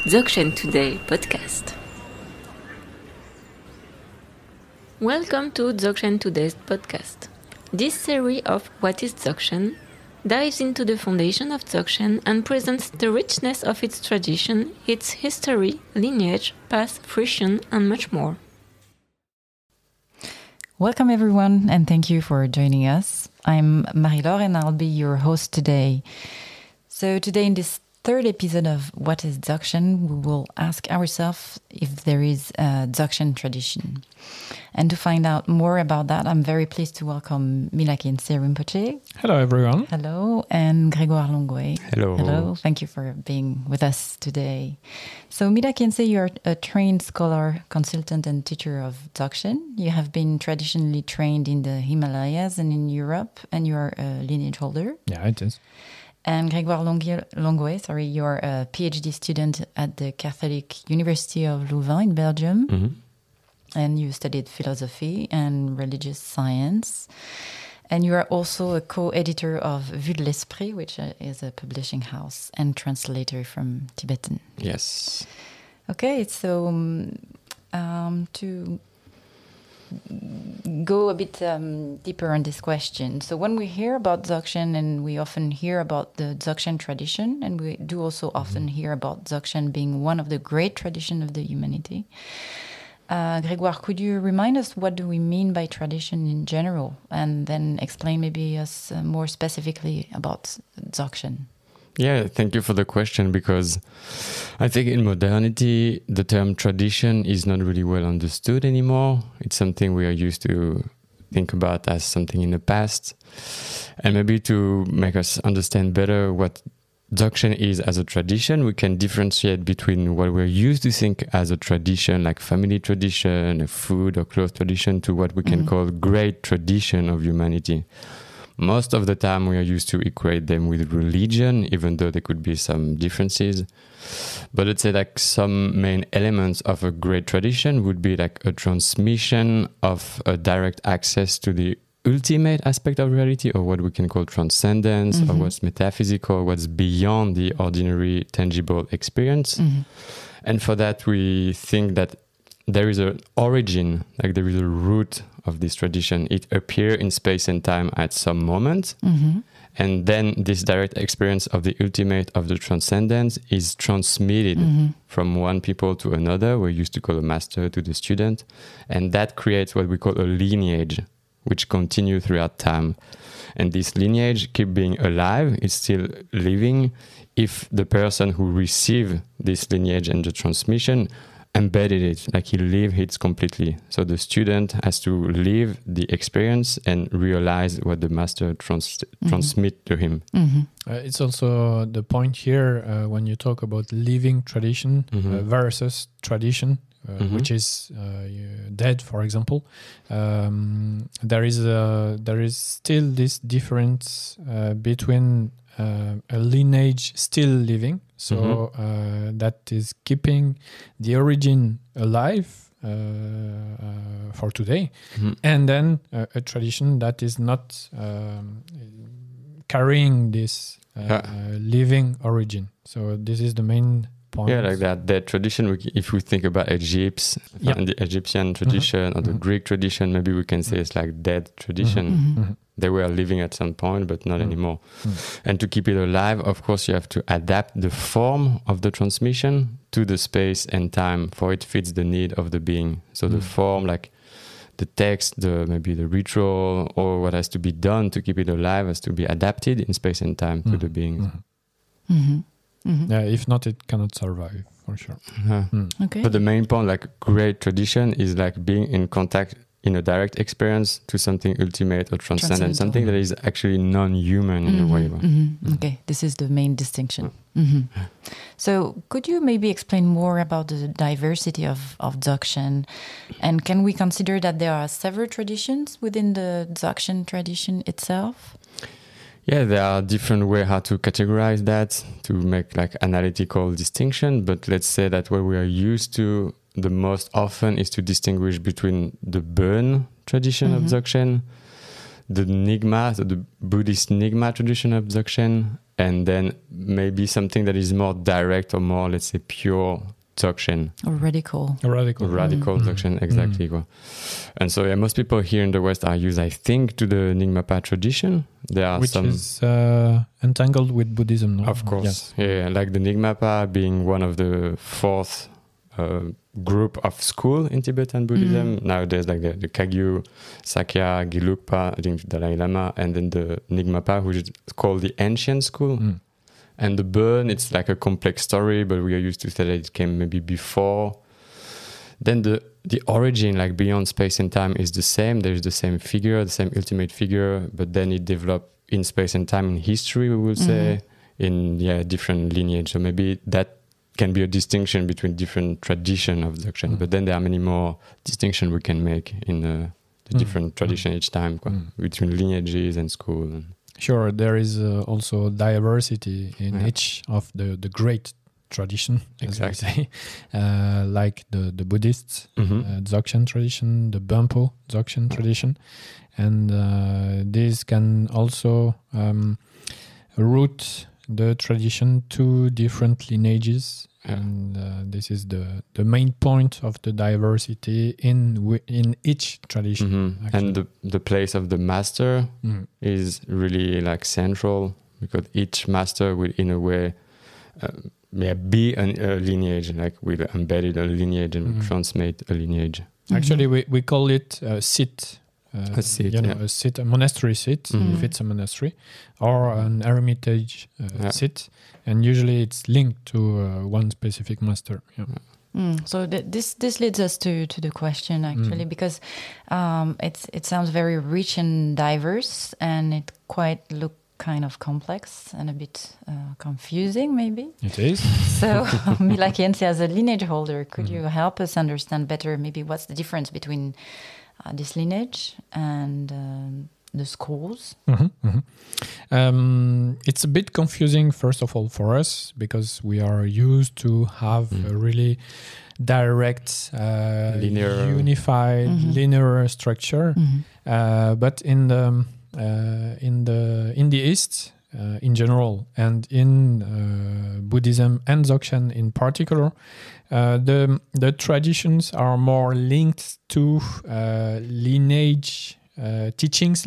Dzogchen Today podcast. Welcome to Dzogchen Today's podcast. This series of What is Dzogchen dives into the foundation of Dzogchen and presents the richness of its tradition, its history, lineage, past, fruition, and much more. Welcome everyone, and thank you for joining us. I'm Marie-Laure and I'll be your host today. So today in this third episode of What is Dzogchen, we will ask ourselves if there is a Dzogchen tradition. And to find out more about that, I'm very pleased to welcome Mila Khyentse. Hello everyone. Hello, and Gregoire Langouet. Hello. Hello, thank you for being with us today. So Mila Khyentse, you're a trained scholar, consultant and teacher of Dzogchen. You have been traditionally trained in the Himalayas and in Europe, and you are a lineage holder. Yeah, it is. And Gregoire Langouet, you're a PhD student at the Catholic University of Louvain in Belgium. Mm-hmm. And you studied philosophy and religious science. And you are also a co-editor of Vue de l'Esprit, which is a publishing house, and translator from Tibetan. Yes. Okay, so to go a bit deeper on this question. So when we hear about Dzogchen, and we often hear about the Dzogchen tradition, and we do also often hear about Dzogchen being one of the great traditions of the humanity. Gregoire, could you remind us what do we mean by tradition in general, and then explain maybe us more specifically about Dzogchen? Yeah, thank you for the question, because I think in modernity, the term tradition is not really well understood anymore. It's something we are used to think about as something in the past. And maybe to make us understand better what Dzogchen is as a tradition, we can differentiate between what we're used to think as a tradition, like family tradition, a food or cloth tradition, to what we can call great tradition of humanity. Most of the time we are used to equate them with religion, even though there could be some differences. But let's say like some main elements of a great tradition would be like a transmission of a direct access to the ultimate aspect of reality, or what we can call transcendence, or what's metaphysical, what's beyond the ordinary tangible experience. And for that we think that there is an origin, like there is a root of this tradition. It appears in space and time at some moment. And then this direct experience of the ultimate, of the transcendence, is transmitted from one people to another. We used to call a master to the student. And that creates what we call a lineage, which continue throughout time. And this lineage keep being alive, it's still living, if the person who received this lineage and the transmission embedded it, like he lived it completely. So the student has to live the experience and realize what the master transmit to him. It's also the point here when you talk about living tradition versus tradition, which is dead, for example. There is still this difference between a lineage still living, so that is keeping the origin alive for today, and then a tradition that is not carrying this living origin. So this is the main point. Yeah, like that tradition, if we think about the Egyptian tradition or the Greek tradition, maybe we can say it's like dead tradition. They were living at some point, but not anymore. And to keep it alive, of course, you have to adapt the form of the transmission to the space and time, for it fits the need of the being. So the form, like the text, maybe the ritual, or what has to be done to keep it alive, has to be adapted in space and time to the beings. Yeah, if not, it cannot survive, for sure. Okay. But the main point, like great tradition, is like being in contact in a direct experience to something ultimate or transcendent, something that is actually non-human in a way. Okay, this is the main distinction. So could you maybe explain more about the diversity of Dzogchen? And can we consider that there are several traditions within the Dzogchen tradition itself? Yeah, there are different ways how to categorize that, to make like analytical distinction. But let's say that what we are used to the most often is to distinguish between the Burn tradition of Dzogchen, the Nyingma, so the Buddhist Nyingma tradition of Dzogchen, and then maybe something that is more direct or more, let's say, pure Dzogchen. Or radical. Radical Dzogchen, exactly. And so, most people here in the West are used, I think, to the Nyingma tradition. There are which is entangled with Buddhism, no? Of course. Yeah, like the Nyingma being one of the fourth group of school in Tibetan Buddhism. Nowadays, like the Kagyu, Sakya, Gelugpa, I think Dalai Lama, and then the Nyingma, which is called the ancient school. And the Burn, it's like a complex story, but we are used to say that it came maybe before. Then the origin, like beyond space and time, is the same. There's the same figure, the same ultimate figure, but then it developed in space and time, in history, we will say, in different lineage. So maybe that can be a distinction between different tradition of Dzogchen, but then there are many more distinctions we can make in the different tradition each time, between lineages and school. Sure, there is also diversity in each of the great tradition, exactly. Like the Buddhist Dzogchen tradition, the Bumpo Dzogchen tradition, and these can also root the tradition to different lineages, and this is the main point of the diversity in each tradition. And the place of the master is really like central, because each master will, in a way, be a lineage, like will embedded a lineage and transmit a lineage. Actually, we call it a sit. A seat, a seat, a monastery seat, if it's a monastery, or an hermitage seat, and usually it's linked to one specific master. So this leads us to the question, actually, because it sounds very rich and diverse, and it quite look kind of complex and a bit confusing, maybe. It is. So, Mila Khyentse, as a lineage holder, could you help us understand better maybe what's the difference between this lineage and the schools? It's a bit confusing, first of all, for us, because we are used to have a really direct, unified, linear structure. But in the East, in general, and in Buddhism and Dzogchen in particular, the traditions are more linked to lineage, teachings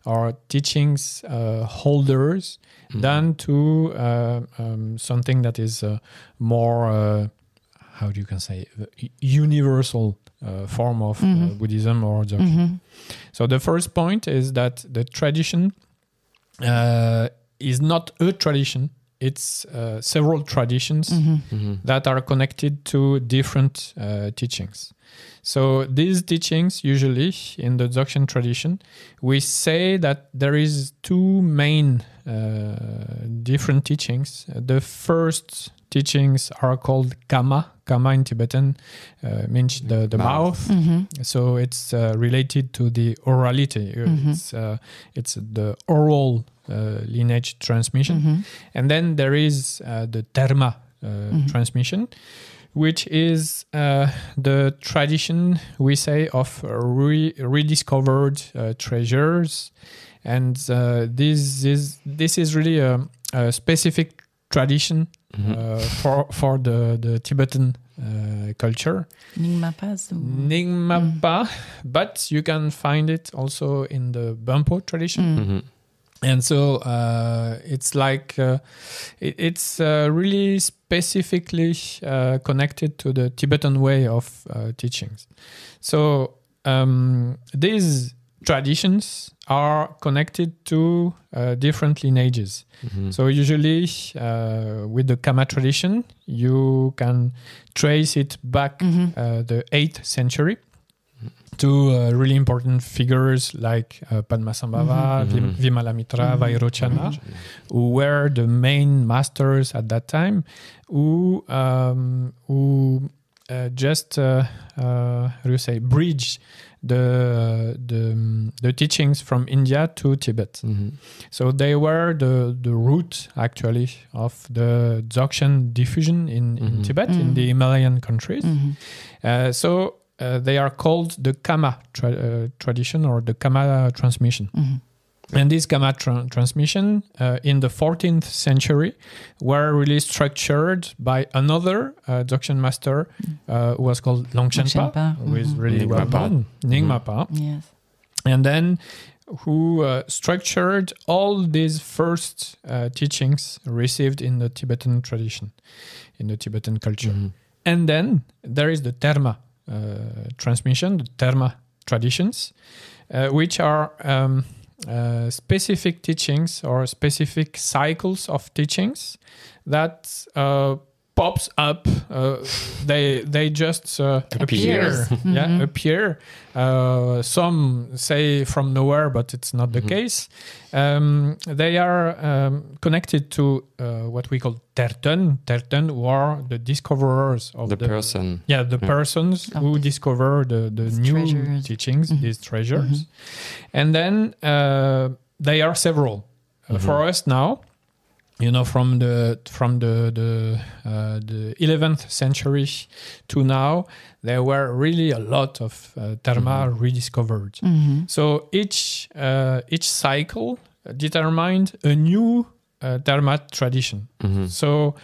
or teachings holders than to something that is more, how do you can say, universal form of Buddhism or Dzogchen. So the first point is that the tradition is not a tradition. It's several traditions that are connected to different teachings. So these teachings, usually in the Dzogchen tradition, we say that there is two main different teachings. The first teachings are called Kama. Kama in Tibetan means the mouth. So it's related to the orality. It's the oral lineage transmission. And then there is the Dharma transmission, which is the tradition, we say, of rediscovered treasures. And this is really a specific tradition for the Tibetan culture. Nyingma, but you can find it also in the Bumpo tradition. And so it's like it's really specifically connected to the Tibetan way of teachings. So these traditions are connected to different lineages. So usually with the Kama tradition, you can trace it back the 8th century to really important figures like Padmasambhava, Vimalamitra, Vairochana, who were the main masters at that time, who just bridge the teachings from India to Tibet. So they were the root, actually, of the Dzogchen diffusion in Tibet, in the Himalayan countries. So they are called the Kama tradition or the Kama transmission. And this Kama transmission in the 14th century were really structured by another Dzogchen master who was called Longchenpa, who is really well known, Nyingmapa. Yes. And then who structured all these first teachings received in the Tibetan tradition, in the Tibetan culture. And then there is the Terma transmission, the Terma traditions, which are specific teachings or specific cycles of teachings that pops up. They just appear. Appear. Some say from nowhere, but it's not the case. They are connected to what we call terten. Terten, who are the discoverers of the person. Yeah, the persons who discover the new treasures. teachings, these treasures. And then they are several. For us now, from the 11th century to now, there were really a lot of terma rediscovered. So each cycle determined a new terma tradition. So,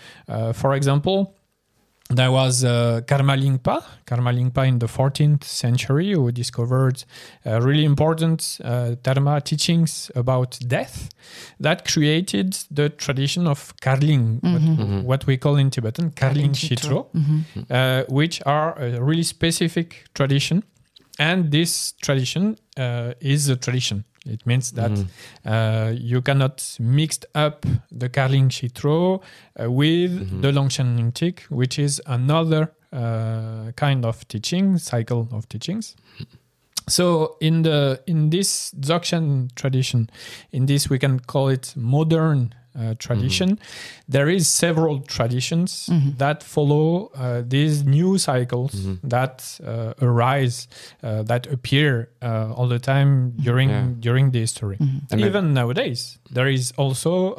for example, there was Karma Lingpa in the 14th century, who discovered really important Dharma teachings about death that created the tradition of Karling, what we call in Tibetan Karling Chitro, which are a really specific tradition. And this tradition is a tradition. It means that you cannot mix up the Karling Chitro with the Longchen Nyingtik, which is another kind of teaching, cycle of teachings. So in this Dzogchen tradition, in this we can call it modern tradition, there is several traditions that follow these new cycles that arise, that appear all the time during the history. Even nowadays, there is also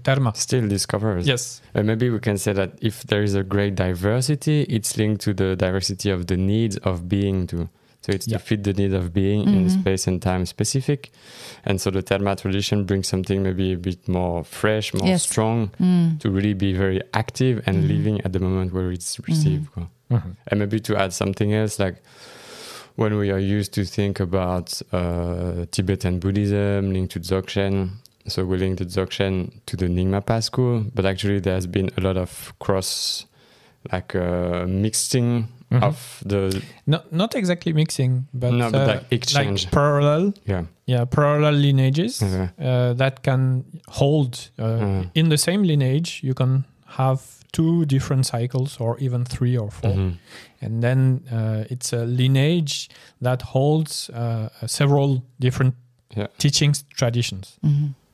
Dharma. Still discovered. Yes. Maybe we can say that if there is a great diversity, it's linked to the diversity of the needs of being too. So it's to fit the need of being in space and time specific. And so the Terma tradition brings something maybe a bit more fresh, more strong, to really be very active and living at the moment where it's received. And maybe to add something else, like when we are used to think about Tibetan Buddhism linked to Dzogchen, so we link the Dzogchen to the Nyingmapa school, but actually there's been a lot of mixing of the not exactly mixing, but like exchange, like parallel, parallel lineages that can hold in the same lineage. You can have 2 different cycles, or even 3 or 4, and then it's a lineage that holds several different teachings traditions.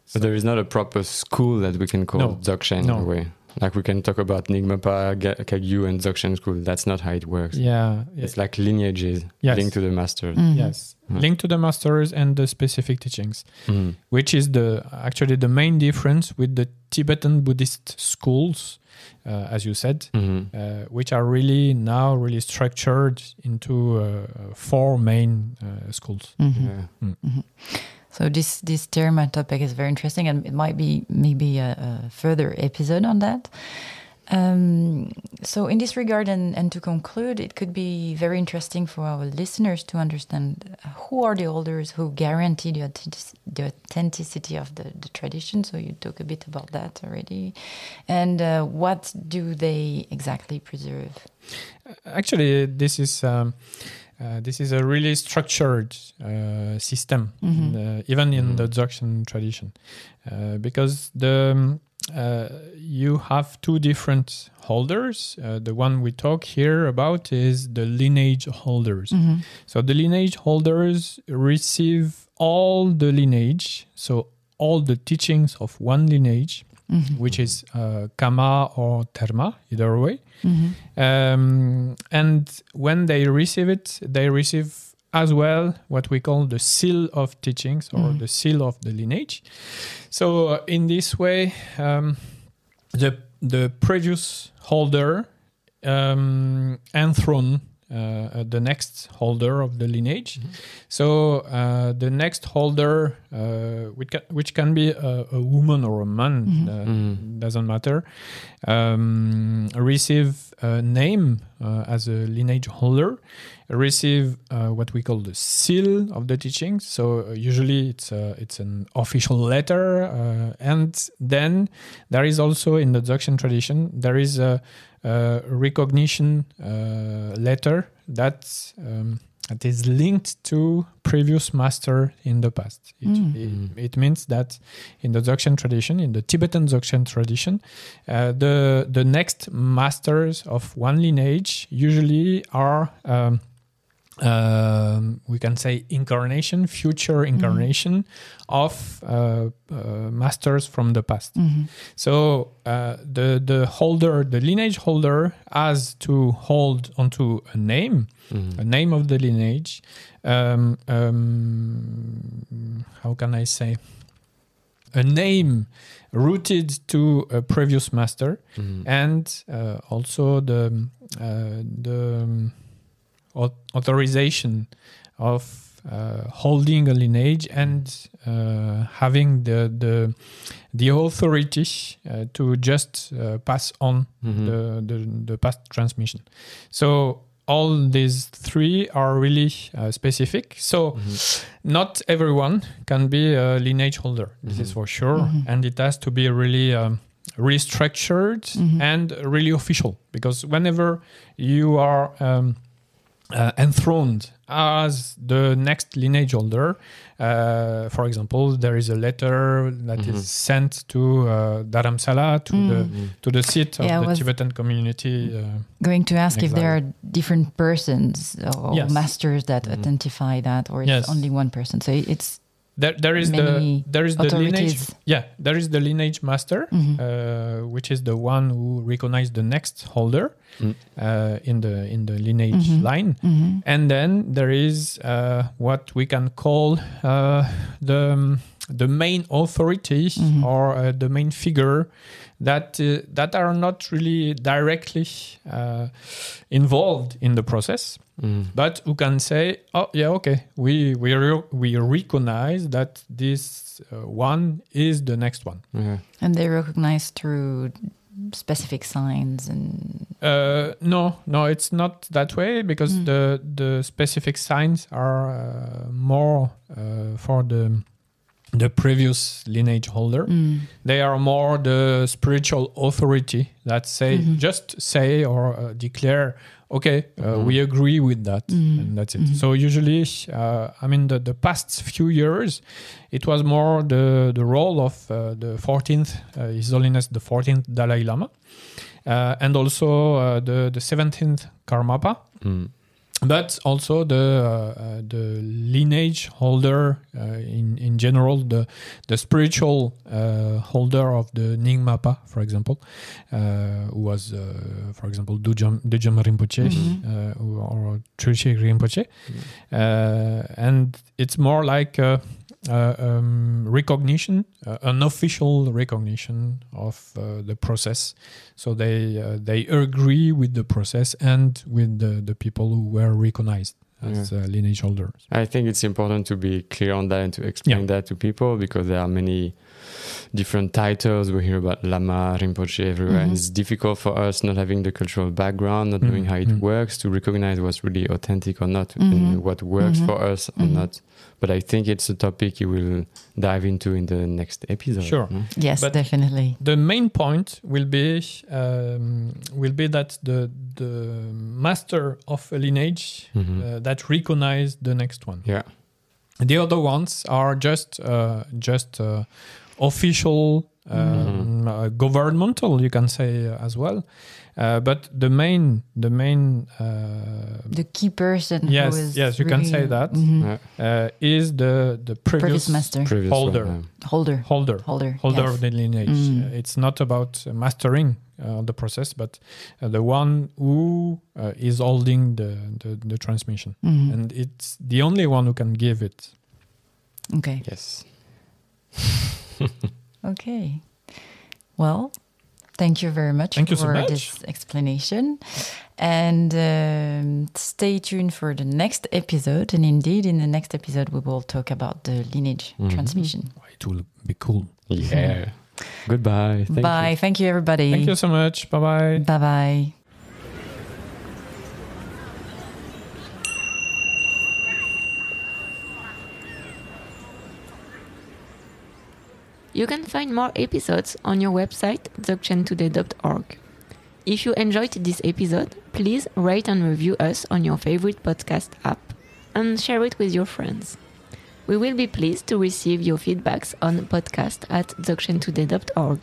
So there is not a proper school that we can call Dzogchen in a way. Like we can talk about Nyingmapa, Kagyu, and Dzogchen school. That's not how it works. It's like lineages linked to the masters. Linked to the masters and the specific teachings, which is actually the main difference with the Tibetan Buddhist schools, as you said, which are really structured into 4 main schools. So this Terma topic is very interesting, and it might be maybe a further episode on that. So in this regard, and to conclude, it could be very interesting for our listeners to understand who are the holders who guarantee the authenticity of the tradition. So you talk a bit about that already. And what do they exactly preserve? Actually, this is a really structured system, even in the Dzogchen tradition, because you have 2 different holders. The one we talk here about is the lineage holders. So the lineage holders receive all the lineage, so all the teachings of one lineage, which is Kama or Terma, either way. And when they receive it, they receive as well what we call the seal of teachings, or the seal of the lineage. So in this way, the previous holder enthrone the next holder of the lineage. So the next holder, which can be a woman or a man, doesn't matter, receive a name as a lineage holder, receive what we call the seal of the teachings. So usually it's an official letter, and then there is also in the Dzogchen tradition there is a recognition letter that is linked to previous master in the past. It means that in the Dzogchen tradition, in the Tibetan Dzogchen tradition, the next masters of one lineage usually are we can say future incarnation of masters from the past. So the lineage holder has to hold onto a name of the lineage. How can I say? A name rooted to a previous master, and also the authorization of holding a lineage and having the authority to just pass on the past transmission. So all these three are really specific. So not everyone can be a lineage holder. This is for sure, and it has to be really restructured and really official, because whenever you are enthroned as the next lineage holder, for example, there is a letter that is sent to Dharamsala, to the seat of the Tibetan community. Going to ask if there are different persons or masters that identify that, or it's only one person. So it's there is the lineage. Yeah, there is the lineage master, which is the one who recognizes the next holder in the lineage line, and then there is what we can call the main authority or the main figure that are not really directly involved in the process, but who can say, "Oh, yeah, okay, we recognize that this one is the next one," and they recognize through specific signs and. No, it's not that way, because the specific signs are more for the previous lineage holder. They are more the spiritual authority that just say or declare, okay, we agree with that, and that's it. So usually, the past few years, it was more the role of the 14th, His Holiness the 14th Dalai Lama, and also the 17th Karmapa. But also the lineage holder in general, the spiritual holder of the Nyingmapa, for example, who was, for example, Dujam Rinpoche or Trulche Rinpoche. And it's more like recognition, an official recognition of the process. So they agree with the process and with the people who were recognized as lineage holders. I think it's important to be clear on that and to explain that to people, because there are many different titles. We hear about Lama, Rinpoche everywhere, and it's difficult for us, not having the cultural background, not knowing how it works, to recognize what's really authentic or not, and what works for us or not. But I think it's a topic you will dive into in the next episode. Sure. Yes, but definitely. The main point will be that the master of a lineage that recognize the next one. Yeah. The other ones are just official, governmental, you can say as well. But the key person. Yes, you can say that is the previous master, holder of the lineage. It's not about mastering the process, but the one who is holding the transmission, and it's the only one who can give it. Okay. Yes. Okay. Well, Thank you very much for this explanation. And stay tuned for the next episode. And indeed, in the next episode, we will talk about the lineage transmission. It will be cool. Yeah. Goodbye. Bye. Thank you, everybody. Thank you so much. Bye-bye. Bye-bye. You can find more episodes on your website, dzogchentoday.org. If you enjoyed this episode, please rate and review us on your favorite podcast app and share it with your friends. We will be pleased to receive your feedbacks on podcast@dzogchentoday.org.